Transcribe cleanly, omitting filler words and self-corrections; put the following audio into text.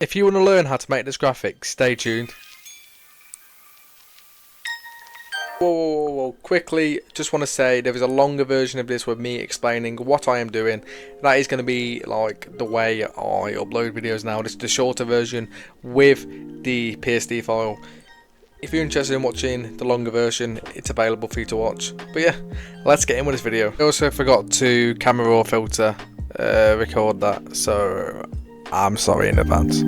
If you want to learn how to make this graphic, stay tuned. Whoa, quickly, just want to say there is a longer version of this with me explaining what I am doing. That is going to be like the way I upload videos now. This is the shorter version with the PSD file. If you're interested in watching the longer version, it's available for you to watch. But yeah, let's get in with this video. I also forgot to camera raw filter record that, so I'm sorry in advance.